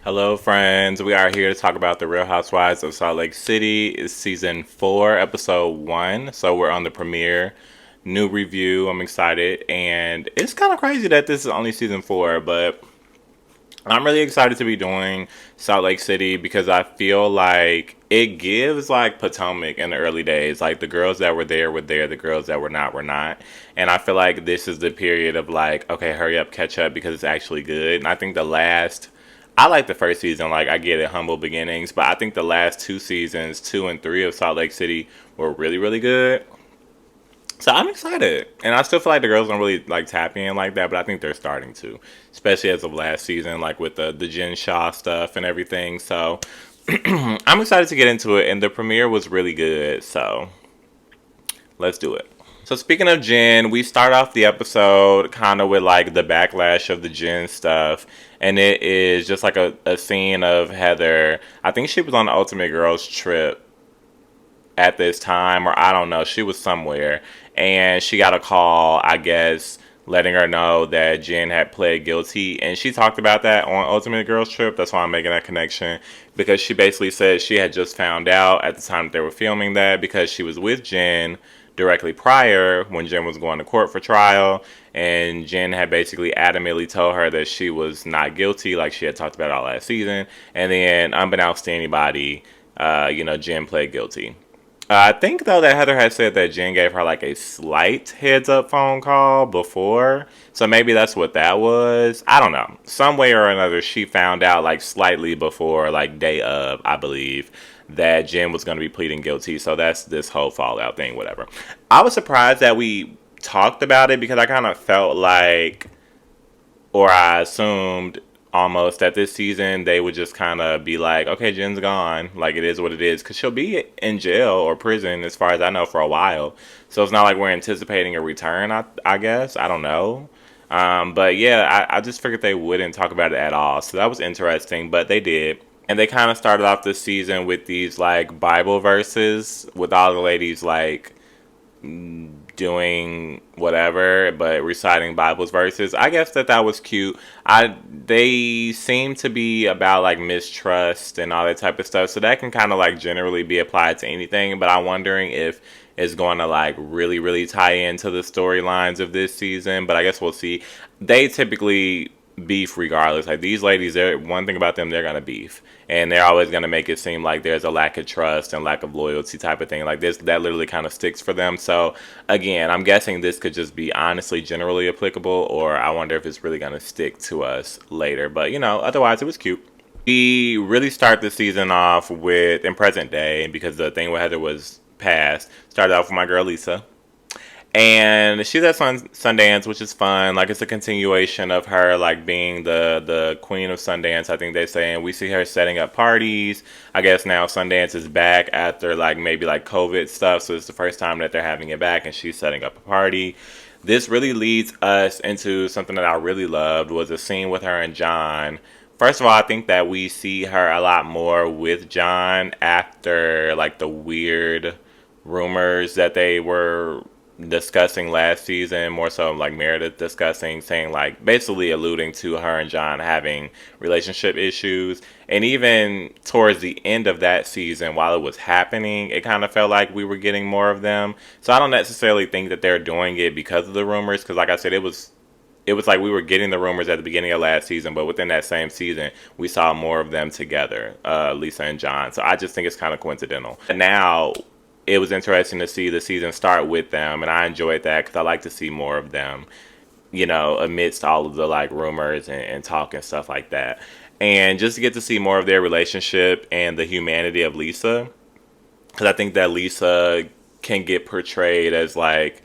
Hello, friends. We are here to talk about the Real Housewives of Salt Lake City. It's season 4, episode 1. So we're on the premiere. New review. I'm excited. And it's kind of crazy that this is only season 4, but I'm really excited to be doing Salt Lake City because I feel like it gives like Potomac in the early days. Like the girls that were there, the girls that were not were not. And I feel like this is the period of like, okay, hurry up, catch up because it's actually good. And I think I like the first season, like I get it, humble beginnings, but I think the last 2 seasons, 2 and 3 of Salt Lake City were really, really good. So I'm excited, and I still feel like the girls don't really like tap in like that, but I think they're starting to, especially as of last season, like with the Jen Shaw stuff and everything. So I'm excited to get into it, and the premiere was really good. So let's do it. So speaking of Jen, we start off the episode kind of with like the backlash of the Jen stuff, and it is just like a scene of Heather. I think she was on the Ultimate Girls trip at this time, or I don't know, she was somewhere, and she got a call, I guess, letting her know that Jen had pled guilty, and she talked about that on Ultimate Girls Trip. That's why I'm making that connection, because she basically said she had just found out at the time that they were filming that because she was with Jen directly prior when Jen was going to court for trial, and Jen had basically adamantly told her that she was not guilty, like she had talked about all last season, and then unbeknownst to anybody, Jen pled guilty. I think though that Heather had said that Jen gave her like a slight heads up phone call before. So maybe that's what that was. I don't know. Some way or another she found out like slightly before, like day of, I believe, that Jen was going to be pleading guilty. So that's this whole fallout thing, whatever. I was surprised that we talked about it because I kind of felt like, or I assumed almost that this season they would just kind of be like, okay, Jen's gone. Like, it is what it is. Because she'll be in jail or prison, as far as I know, for a while. So it's not like we're anticipating a return, I guess. I don't know. But yeah, I just figured they wouldn't talk about it at all. So that was interesting, but they did. And they kind of started off this season with these like Bible verses with all the ladies like doing whatever but reciting Bible's verses. I guess that was cute. They seem to be about like mistrust and all that type of stuff, so that can kind of like generally be applied to anything, but I'm wondering if it's going to like really really tie into the storylines of this season, but I guess we'll see. They typically beef regardless. Like these ladies, they're one thing about them, they're gonna beef, and they're always gonna make it seem like there's a lack of trust and lack of loyalty type of thing. Like this, that literally kind of sticks for them. So again, I'm guessing this could just be honestly generally applicable, or I wonder if it's really gonna stick to us later. But otherwise it was cute. We really start the season off with in present day because the thing with Heather was past. Started off with my girl Lisa. And she's at Sundance, which is fun. Like it's a continuation of her like being the queen of Sundance, I think they say. And we see her setting up parties. I guess now Sundance is back after like maybe like COVID stuff, so it's the first time that they're having it back, and she's setting up a party. This really leads us into something that I really loved, was a scene with her and John. First of all, I think that we see her a lot more with John after like the weird rumors that they were discussing last season, more so like Meredith discussing, saying like basically alluding to her and John having relationship issues. And even towards the end of that season, while it was happening, it kind of felt like we were getting more of them. So I don't necessarily think that they're doing it because of the rumors, because like I said, it was like we were getting the rumors at the beginning of last season, but within that same season, we saw more of them together, Lisa and John. So I just think it's kind of coincidental. And now it was interesting to see the season start with them, and I enjoyed that because I like to see more of them, amidst all of the like rumors and talk and stuff like that. And just to get to see more of their relationship and the humanity of Lisa, because I think that Lisa can get portrayed as like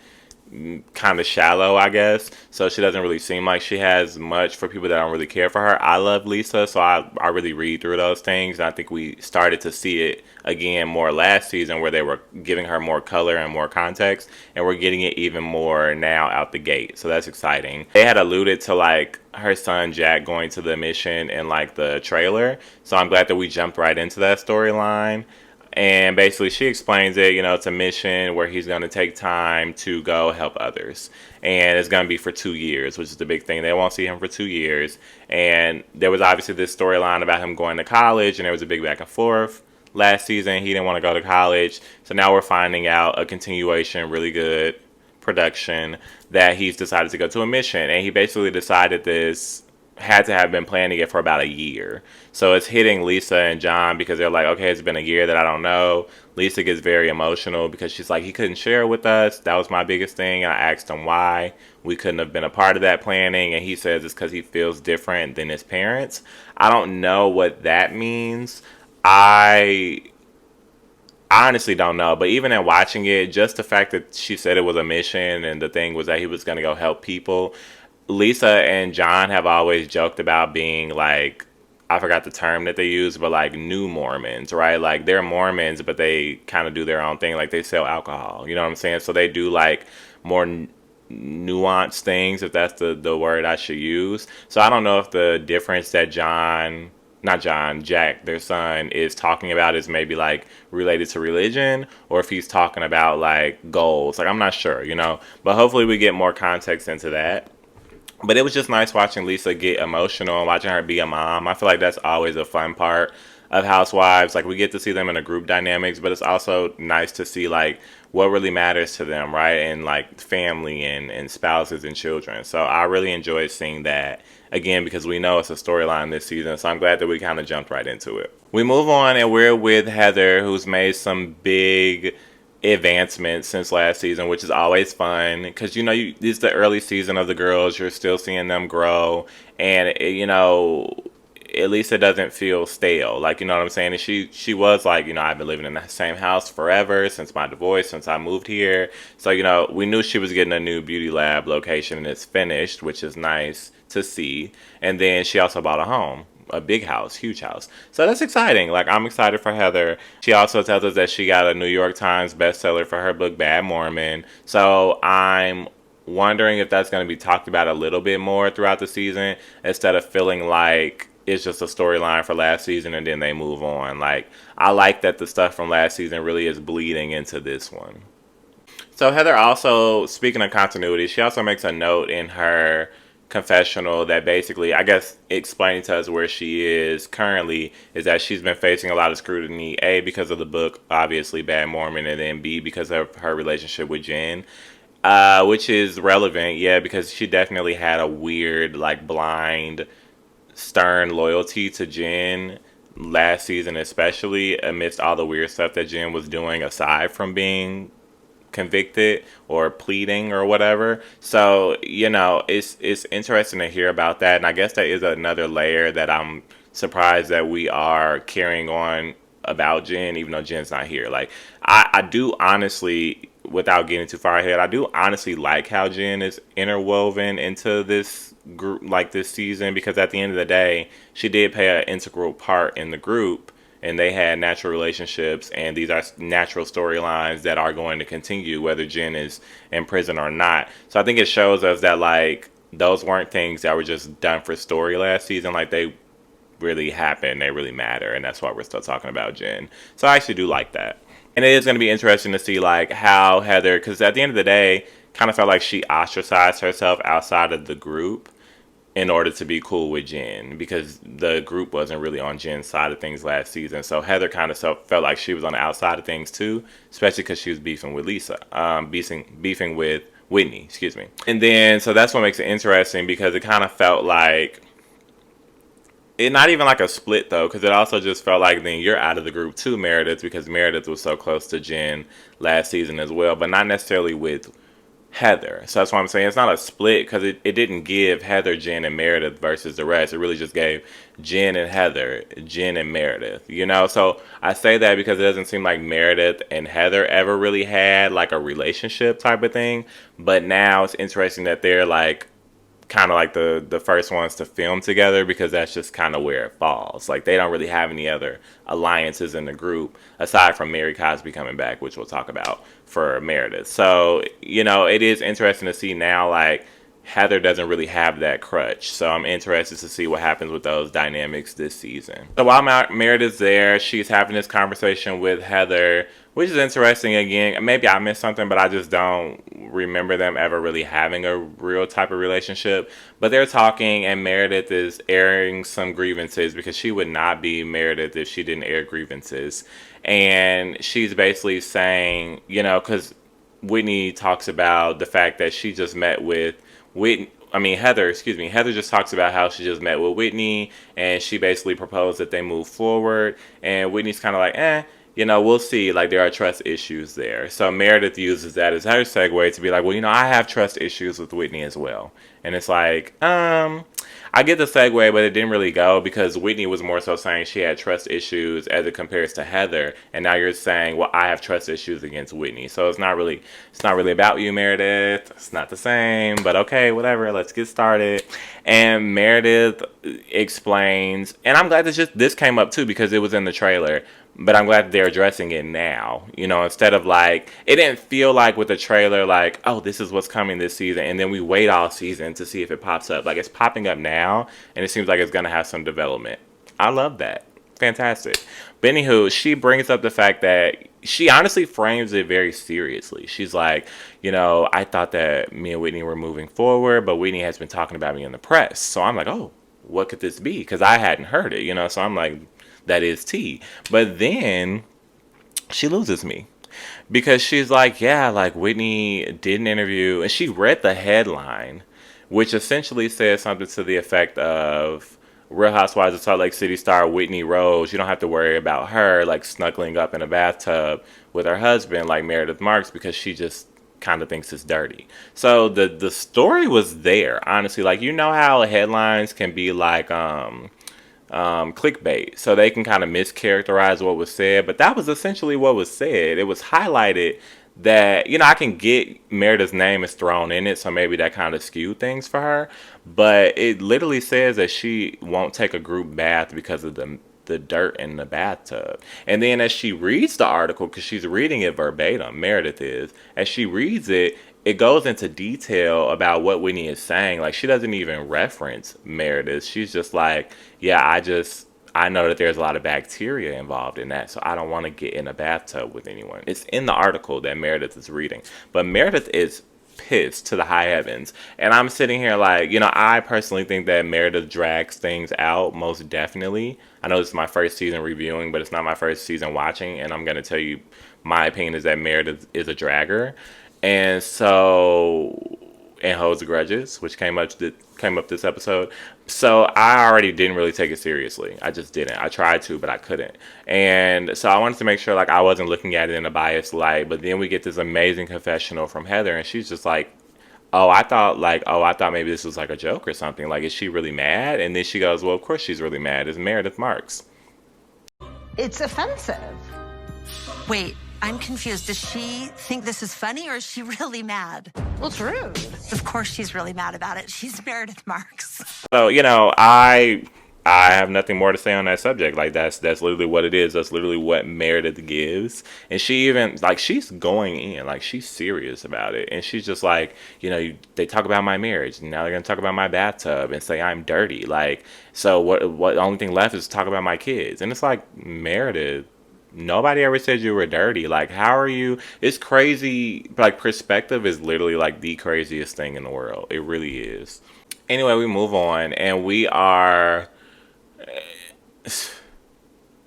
kind of shallow, I guess. So she doesn't really seem like she has much for people that don't really care for her. I love Lisa, so I really read through those things. And I think we started to see it again more last season where they were giving her more color and more context. And we're getting it even more now out the gate. So that's exciting. They had alluded to like her son Jack going to the mission in like the trailer. So I'm glad that we jumped right into that storyline. And basically, she explains it, it's a mission where he's going to take time to go help others. And it's going to be for 2 years, which is the big thing. They won't see him for 2 years. And there was obviously this storyline about him going to college, and there was a big back and forth last season. He didn't want to go to college. So now we're finding out a continuation, really good production, that he's decided to go to a mission. And he basically decided this had to have been planning it for about a year. So it's hitting Lisa and John because they're like, okay, it's been a year that I don't know. Lisa gets very emotional because she's like, he couldn't share with us. That was my biggest thing. And I asked him why we couldn't have been a part of that planning. And he says it's because he feels different than his parents. I don't know what that means. I honestly don't know, but even in watching it, just the fact that she said it was a mission and the thing was that he was going to go help people, Lisa and John have always joked about being like, I forgot the term that they use, but like new Mormons, right? Like they're Mormons, but they kind of do their own thing. Like they sell alcohol, you know what I'm saying? So they do like more nuanced things, if that's the word I should use. So I don't know if the difference that Jack, their son, is talking about is maybe like related to religion, or if he's talking about like goals. Like I'm not sure, but hopefully we get more context into that. But it was just nice watching Lisa get emotional and watching her be a mom. I feel like that's always a fun part of Housewives. Like we get to see them in a group dynamics, but it's also nice to see like what really matters to them, right? And like family and spouses and children. So I really enjoyed seeing that again because we know it's a storyline this season. So I'm glad that we kind of jumped right into it. We move on and we're with Heather, who's made some big advancement since last season, which is always fun because this is the early season of the girls. You're still seeing them grow, and at least it doesn't feel stale. Like what I'm saying. And she was like, I've been living in the same house forever since my divorce, since I moved here. So we knew she was getting a new beauty lab location, and it's finished, which is nice to see. And then she also bought a home, a big house, huge house. So that's exciting. Like I'm excited for Heather. She also tells us that she got a New York Times bestseller for her book Bad Mormon. So I'm wondering if that's going to be talked about a little bit more throughout the season instead of feeling like it's just a storyline for last season and then they move on. Like I like that the stuff from last season really is bleeding into this one. So Heather also, speaking of continuity, she also makes a note in her confessional that basically, I guess, explaining to us where she is currently is that she's been facing a lot of scrutiny, A, because of the book, obviously, Bad Mormon, and then B, because of her relationship with Jen, which is relevant, yeah, because she definitely had a weird, like, blind, stern loyalty to Jen last season, especially amidst all the weird stuff that Jen was doing aside from being convicted or pleading or whatever. So it's interesting to hear about that, and I guess that is another layer that I'm surprised that we are carrying on about Jen, even though Jen's not here. Like I do honestly, without getting too far ahead, I do honestly like how Jen is interwoven into this group, like this season, because at the end of the day she did play an integral part in the group, and they had natural relationships, and these are natural storylines that are going to continue whether Jen is in prison or not. So I think it shows us that like those weren't things that were just done for story last season. Like they really happen, they really matter, and that's why we're still talking about Jen. So I actually do like that. And it is going to be interesting to see like how Heather, because at the end of the day, kind of felt like she ostracized herself outside of the group in order to be cool with Jen, because the group wasn't really on Jen's side of things last season. So Heather kind of felt like she was on the outside of things too, especially because she was beefing with Lisa, beefing with Whitney, excuse me. And then, so that's what makes it interesting, because it kind of felt like, it not even like a split though, because it also just felt like then you're out of the group too, Meredith, because Meredith was so close to Jen last season as well, but not necessarily with Heather. So that's why I'm saying it's not a split, because it didn't give Heather, Jen, and Meredith versus the rest. It really just gave Jen and Heather, Jen and Meredith, So I say that because it doesn't seem like Meredith and Heather ever really had like a relationship type of thing. But now it's interesting that they're like kind of like the first ones to film together, because that's just kind of where it falls. Like they don't really have any other alliances in the group aside from Mary Cosby coming back, which we'll talk about for Meredith. So it is interesting to see now like Heather doesn't really have that crutch. So I'm interested to see what happens with those dynamics this season. So while Meredith's there, she's having this conversation with Heather, which is interesting. Again, maybe I missed something, but I just don't remember them ever really having a real type of relationship. But they're talking, and Meredith is airing some grievances because she would not be Meredith if she didn't air grievances. And she's basically saying, because Whitney talks about the fact that she just met with Heather, excuse me. Heather just talks about how she just met with Whitney, and she basically proposed that they move forward. And Whitney's kind of like, we'll see. Like, there are trust issues there. So Meredith uses that as her segue to be like, well, I have trust issues with Whitney as well. And it's like, I get the segue, but it didn't really go because Whitney was more so saying she had trust issues as it compares to Heather, and now you're saying, well, I have trust issues against Whitney. So it's not really about you, Meredith. It's not the same, but okay, whatever. Let's get started. And Meredith explains, and I'm glad this came up too because it was in the trailer. But I'm glad they're addressing it now, instead of like, it didn't feel like with the trailer, like, oh, this is what's coming this season. And then we wait all season to see if it pops up. Like, it's popping up now, and it seems like it's going to have some development. I love that. Fantastic. But anywho, she brings up the fact that she honestly frames it very seriously. She's like, I thought that me and Whitney were moving forward, but Whitney has been talking about me in the press. So I'm like, oh, what could this be? Because I hadn't heard it, so I'm like, that is tea. But then she loses me because she's like, yeah, like Whitney did an interview, and she read the headline, which essentially says something to the effect of Real Housewives of Salt Lake City star Whitney Rose, you don't have to worry about her like snuggling up in a bathtub with her husband like Meredith Marks because she just kind of thinks it's dirty. So the story was there, honestly. Like, how headlines can be like clickbait, so they can kind of mischaracterize what was said, but that was essentially what was said. It was highlighted that, I can get Meredith's name is thrown in it, so maybe that kind of skewed things for her, but it literally says that she won't take a group bath because of the dirt in the bathtub. And then as she reads the article, because she's reading it verbatim, Meredith is, as she reads it, it goes into detail about what Whitney is saying. Like, she doesn't even reference Meredith. She's just like, yeah, I know that there's a lot of bacteria involved in that, so I don't want to get in a bathtub with anyone. It's in the article that Meredith is reading. But Meredith is pissed to the high heavens. And I'm sitting here like, I personally think that Meredith drags things out, most definitely. I know this is my first season reviewing, but it's not my first season watching. And I'm going to tell you, my opinion is that Meredith is a dragger. And so, and holds grudges, which came up this episode. So I already didn't really take it seriously. I just didn't. I tried to, but I couldn't. And so I wanted to make sure like I wasn't looking at it in a biased light. But then we get this amazing confessional from Heather, and she's just like, I thought maybe this was like a joke or something. Like, is she really mad? And then she goes, well, of course she's really mad. It's Meredith Marks. It's offensive. Wait, I'm confused. Does she think this is funny, or is she really mad? Well, it's rude. Of course she's really mad about it. She's Meredith Marks. So, I have nothing more to say on that subject. Like, that's literally what it is. That's literally what Meredith gives. And she even, like, she's going in. Like, she's serious about it. And she's just like, they talk about my marriage, and now they're going to talk about my bathtub and say I'm dirty. Like, so what the only thing left is to talk about my kids. And it's like, Meredith, nobody ever said you were dirty. Like, how are you? It's crazy. Like, perspective is literally like the craziest thing in the world. It really is. Anyway, we move on, and we're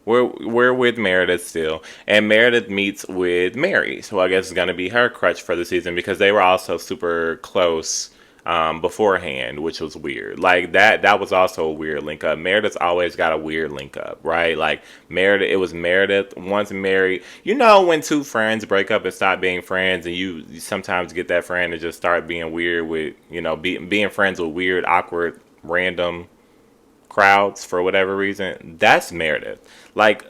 with Meredith still, and Meredith meets with Mary, so I guess it's going to be her crutch for the season because they were also super close beforehand, which was weird. Like, that was also a weird link up. Meredith's always got a weird link up, right? Like, it was Meredith once Mary. When two friends break up and stop being friends, and you sometimes get that friend to just start being weird with, being friends with weird, awkward, random crowds for whatever reason. That's Meredith. Like,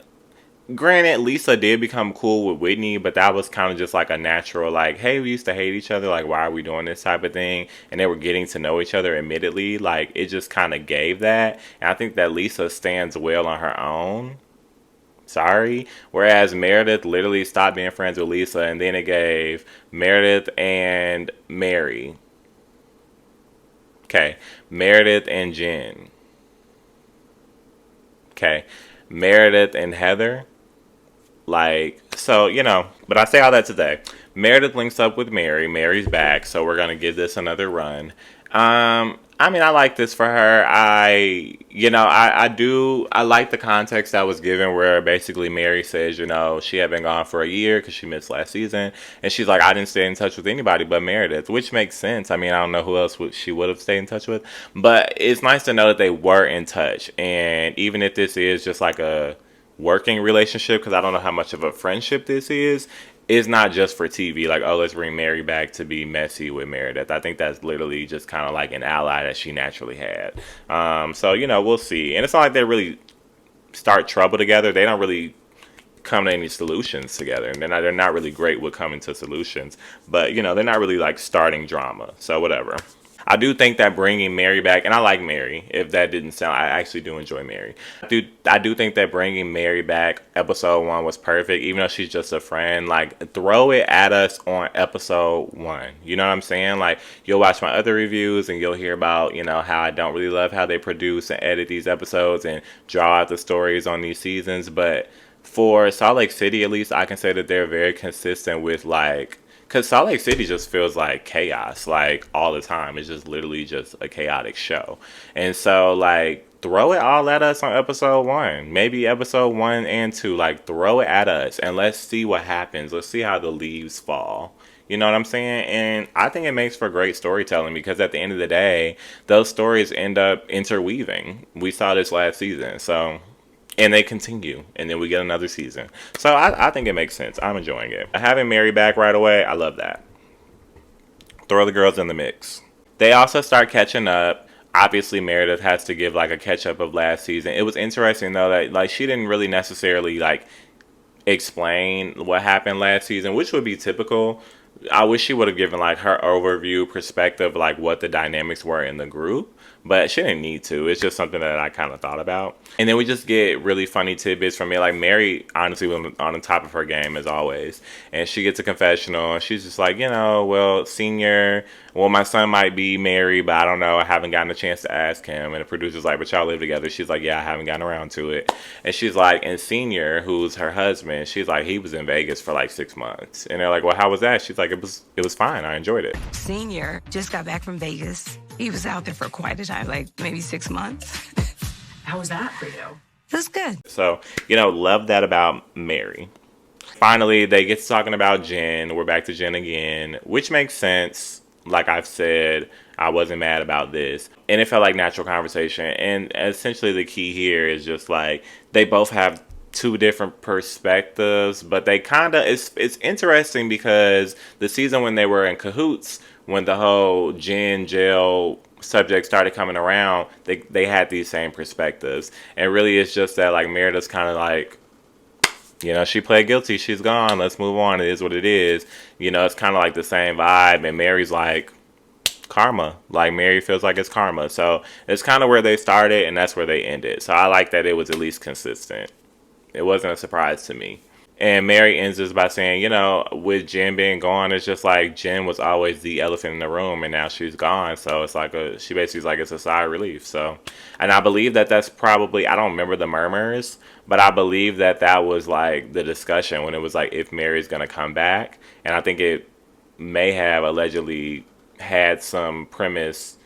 granted, Lisa did become cool with Whitney, but that was kind of just like a natural, like, hey, we used to hate each other, like, why are we doing this type of thing? And they were getting to know each other admittedly. Like, it just kind of gave that. And I think that Lisa stands well on her own. Sorry. Whereas Meredith literally stopped being friends with Lisa, and then it gave Meredith and Mary Okay. Meredith and Jen. Okay. Meredith and Heather. Like, so, but I say all that today. Meredith links up with Mary. Mary's back, so we're going to give this another run. I mean, I like this for her. I like the context that was given where basically Mary says, she had been gone for a year because she missed last season. And she's like, I didn't stay in touch with anybody but Meredith, which makes sense. I mean, I don't know who else she would have stayed in touch with. But it's nice to know that they were in touch. And even if this is just like a working relationship, because I don't know how much of a friendship this is not just for TV. Like, oh, let's bring Mary back to be messy with Meredith. I think that's literally just kind of like an ally that she naturally had. So we'll see. And it's not like they really start trouble together. They don't really come to any solutions together, and they're not really great with coming to solutions. But they're not really like starting drama. So whatever. I do think that bringing Mary back, and I like Mary, if that didn't sound, I actually do enjoy Mary. I do think that bringing Mary back, episode 1 was perfect, even though she's just a friend. Like, throw it at us on episode 1. You know what I'm saying? Like, you'll watch my other reviews and you'll hear about, how I don't really love how they produce and edit these episodes and draw out the stories on these seasons. But for Salt Lake City, at least, I can say that they're very consistent with, like, because Salt Lake City just feels like chaos, like, all the time. It's just literally just a chaotic show. And so, like, throw it all at us on episode 1. Maybe episode 1 and 2. Like, throw it at us and let's see what happens. Let's see how the leaves fall. You know what I'm saying? And I think it makes for great storytelling because at the end of the day, those stories end up interweaving. We saw this last season, so... And they continue, and then we get another season. So I think it makes sense. I'm enjoying it. Having Mary back right away, I love that. Throw the girls in the mix. They also start catching up. Obviously, Meredith has to give like a catch up of last season. It was interesting though that like she didn't really necessarily like explain what happened last season, which would be typical. I wish she would have given like her overview perspective, like what the dynamics were in the group. But she didn't need to. It's just something that I kind of thought about. And then we just get really funny tidbits from it. Like, Mary, honestly, was on the top of her game, as always. And she gets a confessional, and she's just like, Senior, my son might be married, but I don't know. I haven't gotten a chance to ask him. And the producer's like, but y'all live together. She's like, yeah, I haven't gotten around to it. And she's like, and Senior, who's her husband, she's like, he was in Vegas for like 6 months. And they're like, well, how was that? She's like, it was fine. I enjoyed it. Senior just got back from Vegas. He was out there for quite a time, like maybe 6 months. How was that for you? It was good. So, love that about Mary. Finally, they get to talking about Jen. We're back to Jen again, which makes sense. Like I've said, I wasn't mad about this. And it felt like natural conversation. And essentially the key here is just like, they both have two different perspectives, but they kind of, it's interesting because the season when they were in cahoots, when the whole Jen jail subject started coming around, they had these same perspectives. And really it's just that like Meredith's kind of like, she pled guilty, she's gone, let's move on, it is what it is. It's kind of like the same vibe. And Mary's like, karma. Like, Mary feels like it's karma. So it's kind of where they started and that's where they ended. So I like that it was at least consistent. It wasn't a surprise to me. And Mary ends this by saying, with Jen being gone, it's just like Jen was always the elephant in the room and now she's gone. So it's like she basically is like, it's a sigh of relief. So, and I believe that that's probably, I don't remember the murmurs, but I believe that that was like the discussion when it was like, if Mary's going to come back. And I think it may have allegedly had some premise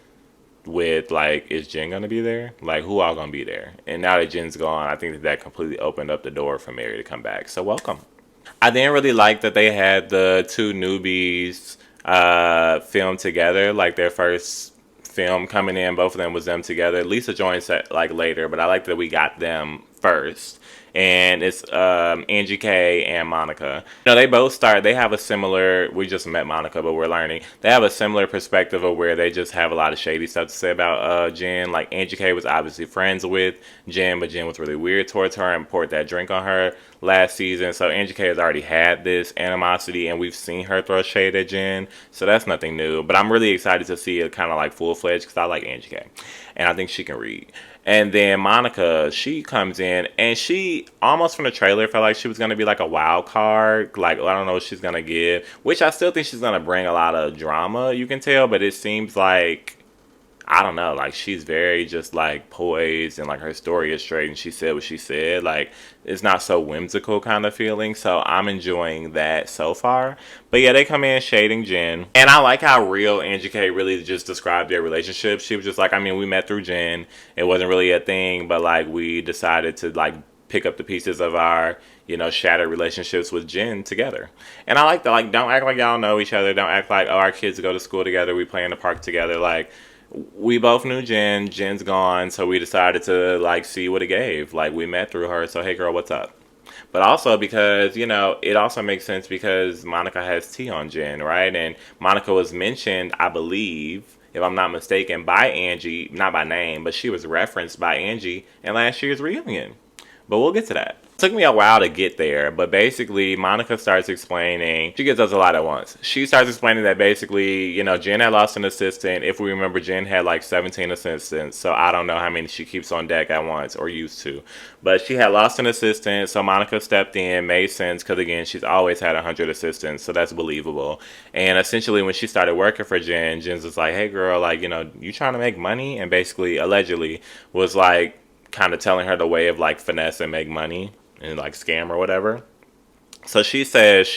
with like, is Jen gonna be there? Like, who all gonna be there? And now that Jen's gone, I think that completely opened up the door for Mary to come back. So welcome. I didn't really like that they had the two newbies filmed together, like their first film coming in. Both of them was them together. Lisa joined like later, but I like that we got them first. And it's Angie K and Monica. They both they have a similar, we just met Monica, but we're learning. They have a similar perspective of where they just have a lot of shady stuff to say about Jen. Like, Angie K was obviously friends with Jen, but Jen was really weird towards her and poured that drink on her last season. So Angie K has already had this animosity, and we've seen her throw shade at Jen. So that's nothing new. But I'm really excited to see it kind of like full-fledged because I like Angie K. And I think she can read. And then Monica, she comes in, and she, almost from the trailer, felt like she was going to be like a wild card. Like, I don't know what she's going to give, which I still think she's going to bring a lot of drama, you can tell. But it seems like, I don't know, like she's very just like poised and like her story is straight and she said what she said. Like it's not so whimsical kind of feeling. So I'm enjoying that so far. But yeah, they come in shading Jen. And I like how real Angie K really just described their relationship. She was just like, I mean, we met through Jen. It wasn't really a thing, but like we decided to like pick up the pieces of our, you know, shattered relationships with Jen together. And I like that, like, don't act like y'all know each other. Don't act like, oh, our kids go to school together. We play in the park together. Like, we both knew Jen. Jen's gone, so we decided to, like, see what it gave. Like, we met through her, so hey, girl, what's up? But also because, you know, it also makes sense because Monica has tea on Jen, right? And Monica was mentioned, I believe, if I'm not mistaken, by Angie, not by name, but she was referenced by Angie in last year's reunion. But we'll get to that. It took me a while to get there, but basically Monica starts explaining, she gets us a lot at once. She starts explaining that basically, you know, Jen had lost an assistant. If we remember, Jen had like 17 assistants, so I don't know how many she keeps on deck at once or used to. But she had lost an assistant, so Monica stepped in, made sense, because again, she's always had 100 assistants, so that's believable. And essentially when she started working for Jen, Jen's just like, hey girl, like, you know, you trying to make money? And basically, allegedly, was like, kind of telling her the way of like finesse and make money and like scam or whatever. So she says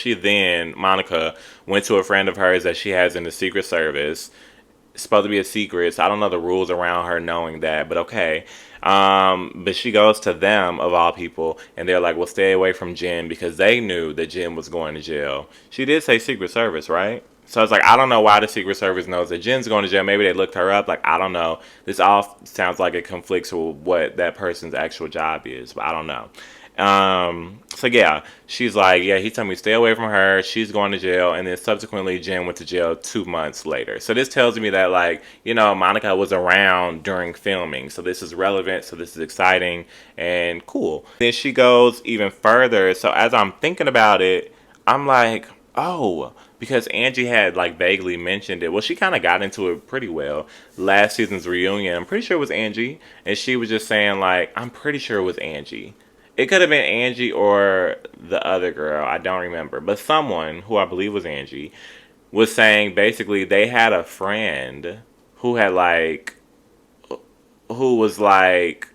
Monica went to a friend of hers that she has in the Secret Service. It's supposed to be a secret, so I don't know the rules around her knowing that, but okay. But she goes to them, of all people, and they're like, well, stay away from Jen, because they knew that Jen was going to jail. She did say Secret Service, right? So it's like, I don't know why the Secret Service knows that Jen's going to jail. Maybe they looked her up. Like, I don't know. This all sounds like it conflicts with what that person's actual job is, but I don't know. So yeah, she's like, yeah, he told me to stay away from her. She's going to jail. And then subsequently, Jen went to jail 2 months later. So this tells me that, like, you know, Monica was around during filming. So this is relevant. So this is exciting and cool. Then she goes even further. So as I'm thinking about it, I'm like, oh, because Angie had like vaguely mentioned it. Well, she kind of got into it pretty well last season's reunion. I'm pretty sure it was Angie. And she was just saying like, I'm pretty sure it was Angie. It could have been Angie or the other girl. I don't remember. But someone, who I believe was Angie, was saying basically they had a friend who had like, who was like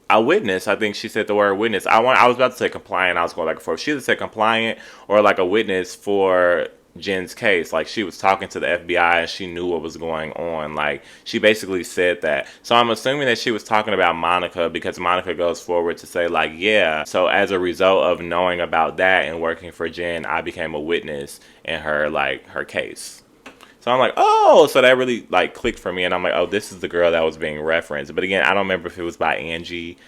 a witness. I think she said the word witness. I was about to say compliant. I was going back and forth. She either said compliant or like a witness for Jen's case. Like she was talking to the FBI and she knew what was going on. Like she basically said that. So I'm assuming that she was talking about Monica, because Monica goes forward to say like, yeah, so as a result of knowing about that and working for Jen, I became a witness in her, like, her case. So I'm like, oh, so that really like clicked for me, and I'm like, oh, this is the girl that was being referenced. But again, I don't remember if it was by Angie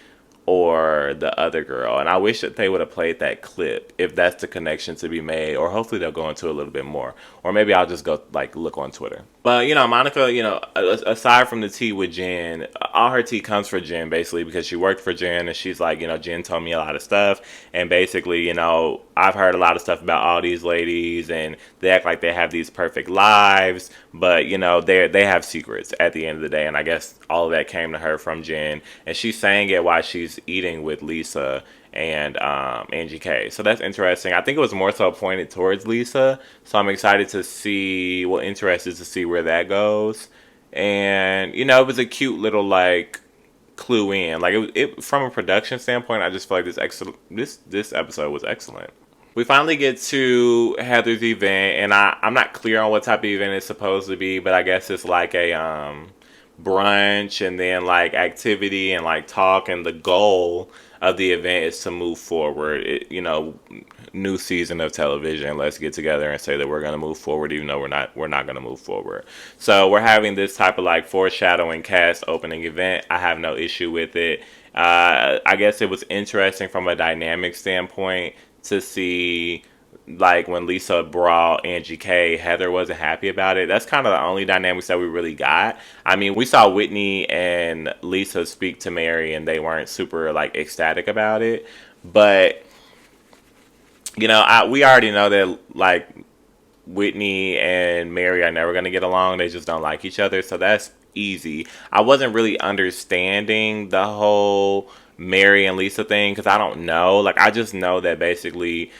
or the other girl, and I wish that they would have played that clip if that's the connection to be made, or hopefully they'll go into it a little bit more, or maybe I'll just go like look on Twitter. But you know, Monica, you know, aside from the tea with Jen, all her tea comes for Jen basically, because she worked for Jen, and she's like, you know, Jen told me a lot of stuff, and basically, you know, I've heard a lot of stuff about all these ladies, and they act like they have these perfect lives, but you know, they have secrets at the end of the day, and I guess all of that came to her from Jen, and she's saying it while she's eating with Lisa and Angie K. So that's interesting. I think it was more so pointed towards Lisa, so I'm excited to see, well, interested to see where that goes. And you know, it was a cute little like clue in, like it from a production standpoint. I just feel like this episode was excellent. We finally get to Heather's event, and I'm not clear on what type of event it's supposed to be, but I guess it's like a brunch and then like activity and like talk, and the goal of the event is to move forward. You know, new season of television. Let's get together and say that we're going to move forward, even though we're not going to move forward. So we're having this type of like foreshadowing cast opening event. I have no issue with it. I guess it was interesting from a dynamic standpoint to see, like, when Lisa brought Angie K, Heather wasn't happy about it. That's kind of the only dynamics that we really got. I mean, we saw Whitney and Lisa speak to Mary, and they weren't super, like, ecstatic about it. But, you know, we already know that, like, Whitney and Mary are never going to get along. They just don't like each other. So that's easy. I wasn't really understanding the whole Mary and Lisa thing, because I don't know. Like, I just know that basically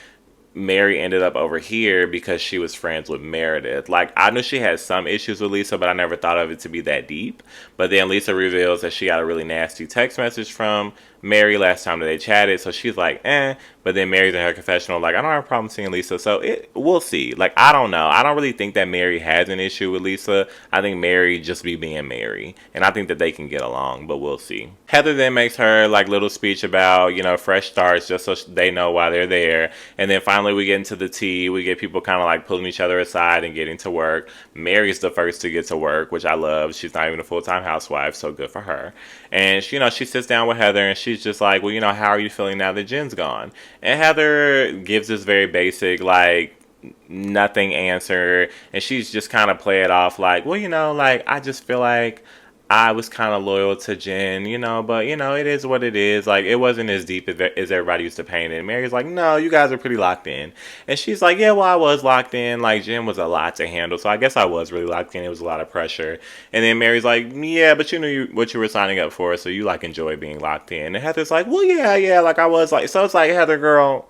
Mary ended up over here because she was friends with Meredith. Like, I knew she had some issues with Lisa, but I never thought of it to be that deep. But then Lisa reveals that she got a really nasty text message from Mary last time that they chatted. So she's like, eh. But then Mary's in her confessional, like, I don't have a problem seeing Lisa. So we'll see. Like, I don't know. I don't really think that Mary has an issue with Lisa. I think Mary just be being Mary. And I think that they can get along, but we'll see. Heather then makes her, like, little speech about, you know, fresh starts just so they know why they're there. And then finally we get into the tea. We get people kind of like pulling each other aside and getting to work. Mary's the first to get to work, which I love. She's not even a full-time housewife, so good for her. And she, you know, she sits down with Heather and she's just like, well, you know, how are you feeling now that Jen's gone? And Heather gives this very basic, like, nothing answer. And she's just kind of play it off like, well, you know, like, I just feel like I was kind of loyal to Jen, you know, but, you know, it is what it is. Like, it wasn't as deep as everybody used to paint it. And Mary's like, no, you guys are pretty locked in. And she's like, yeah, well, I was locked in. Like, Jen was a lot to handle. So I guess I was really locked in. It was a lot of pressure. And then Mary's like, yeah, but you knew what you were signing up for. So you, like, enjoy being locked in. And Heather's like, well, yeah, like, I was like, so it's like, Heather, girl,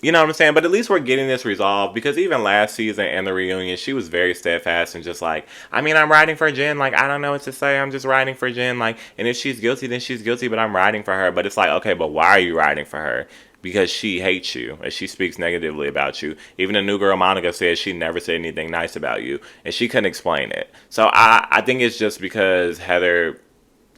you know what I'm saying? But at least we're getting this resolved, because even last season and the reunion, she was very steadfast and just like, I mean, I'm riding for Jen. Like, I don't know what to say. I'm just riding for Jen. Like, and if she's guilty, then she's guilty, but I'm riding for her. But it's like, okay, but why are you riding for her? Because she hates you and she speaks negatively about you. Even the new girl Monica says she never said anything nice about you, and she couldn't explain it. So I think it's just because Heather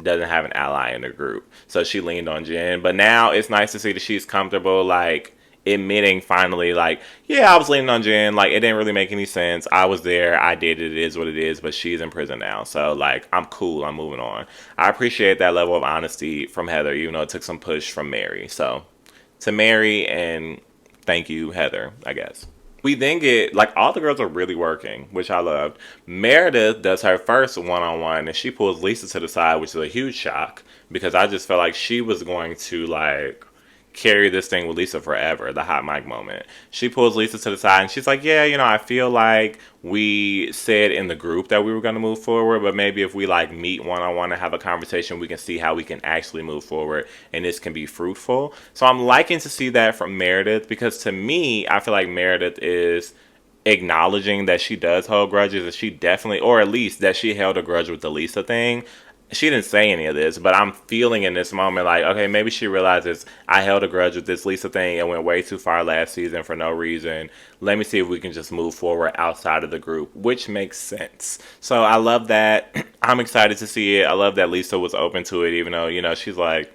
doesn't have an ally in the group. So she leaned on Jen. But now it's nice to see that she's comfortable, like, admitting finally, like, yeah, I was leaning on Jen. Like, it didn't really make any sense. I was there. I did it. It is what it is. But she's in prison now. So, like, I'm cool. I'm moving on. I appreciate that level of honesty from Heather, even though it took some push from Mary. So, to Mary, and thank you, Heather, I guess. We then get, like, all the girls are really working, which I loved. Meredith does her first one-on-one, and she pulls Lisa to the side, which is a huge shock, because I just felt like she was going to, like, carry this thing with Lisa forever, the hot mic moment. She pulls Lisa to the side and she's like, yeah, you know, I feel like we said in the group that we were going to move forward, but maybe if we, like, meet one-on-one and have a conversation, we can see how we can actually move forward and this can be fruitful. So I'm liking to see that from Meredith, because to me, I feel like Meredith is acknowledging that she does hold grudges, and she definitely, or at least that she held a grudge with the Lisa thing. She didn't say any of this, but I'm feeling in this moment like, okay, maybe she realizes I held a grudge with this Lisa thing and went way too far last season for no reason. Let me see if we can just move forward outside of the group, which makes sense. So I love that. I'm excited to see it. I love that Lisa was open to it, even though, you know, she's like,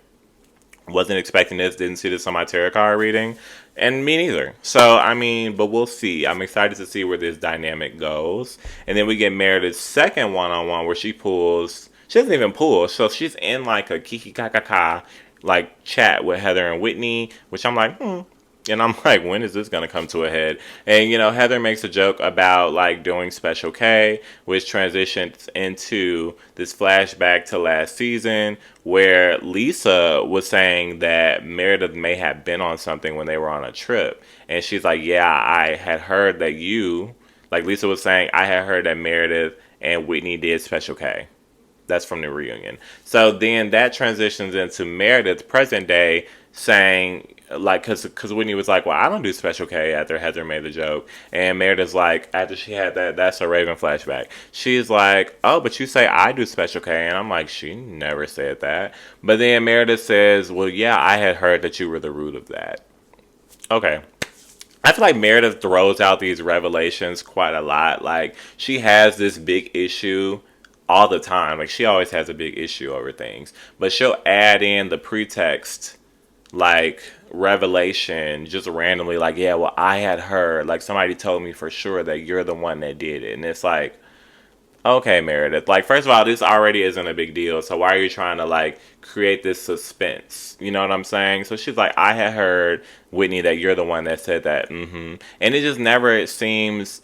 wasn't expecting this, didn't see this on my tarot card reading. And me neither. So, I mean, but we'll see. I'm excited to see where this dynamic goes. And then we get Meredith's second one-on-one where she doesn't even pull. So she's in like a kiki kaka like chat with Heather and Whitney, which I'm like, And I'm like, when is this going to come to a head? And, you know, Heather makes a joke about, like, doing Special K, which transitions into this flashback to last season where Lisa was saying that Meredith may have been on something when they were on a trip. And she's like, yeah, I had heard that Lisa was saying, I had heard that Meredith and Whitney did Special K. That's from the reunion. So then that transitions into Meredith present day saying, like, because Whitney was like, well, I don't do Special K after Heather made the joke. And Meredith's like, after she had that's a Raven flashback. She's like, oh, but you say I do Special K. And I'm like, she never said that. But then Meredith says, well, yeah, I had heard that you were the root of that. Okay. I feel like Meredith throws out these revelations quite a lot. Like, she has this big issue all the time. Like, she always has a big issue over things. But she'll add in the pretext, like, revelation just randomly, like, yeah, well, I had heard, like, somebody told me for sure that you're the one that did it. And it's like, okay, Meredith, like, first of all, this already isn't a big deal, so why are you trying to, like, create this suspense? You know what I'm saying? So she's like, I had heard, Whitney, that you're the one that said that. And it just never seems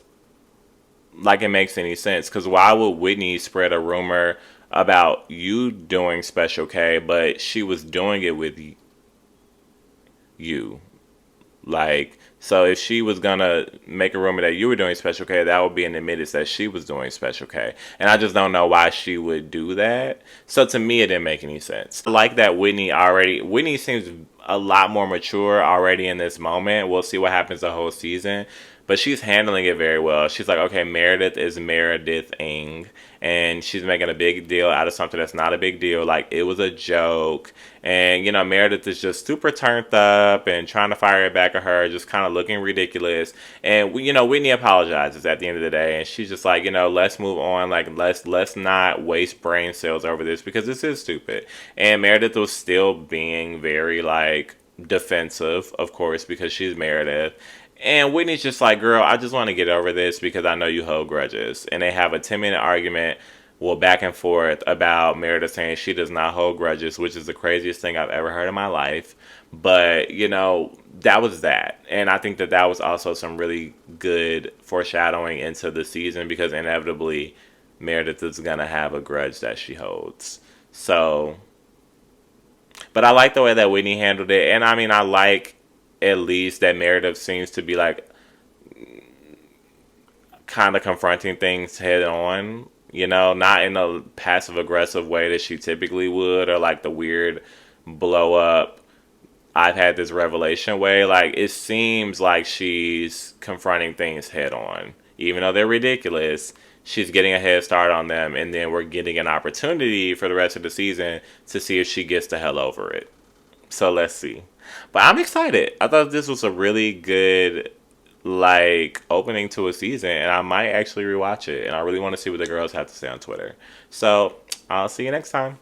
like it makes any sense, because why would Whitney spread a rumor about you doing Special K, but she was doing it with you? Like, so if she was gonna make a rumor that you were doing Special K, that would be an admittance that she was doing Special K. And I just don't know why she would do that. So to me, it didn't make any sense. Like that Whitney seems a lot more mature already in this moment. We'll see what happens the whole season. But she's handling it very well. She's like, okay, Meredith is Meredith-ing. And she's making a big deal out of something that's not a big deal. Like, it was a joke. And, you know, Meredith is just super turned up and trying to fire it back at her, just kind of looking ridiculous. And, you know, Whitney apologizes at the end of the day. And she's just like, you know, let's move on. Like, let's not waste brain cells over this because this is stupid. And Meredith was still being very, like, defensive, of course, because she's Meredith. And Whitney's just like, girl, I just want to get over this because I know you hold grudges. And they have a 10-minute argument, well, back and forth about Meredith saying she does not hold grudges, which is the craziest thing I've ever heard in my life. But, you know, that was that. And I think that that was also some really good foreshadowing into the season because inevitably Meredith is going to have a grudge that she holds. So, but I like the way that Whitney handled it. And I mean, I like at least that Meredith seems to be like kind of confronting things head on, you know, not in a passive aggressive way that she typically would, or like the weird blow up I've had this revelation way. Like, it seems like she's confronting things head on, even though they're ridiculous. She's getting a head start on them, and then we're getting an opportunity for the rest of the season to see if she gets the hell over it. So let's see. But I'm excited. I thought this was a really good, like, opening to a season, and I might actually rewatch it. And I really want to see what the girls have to say on Twitter. So I'll see you next time.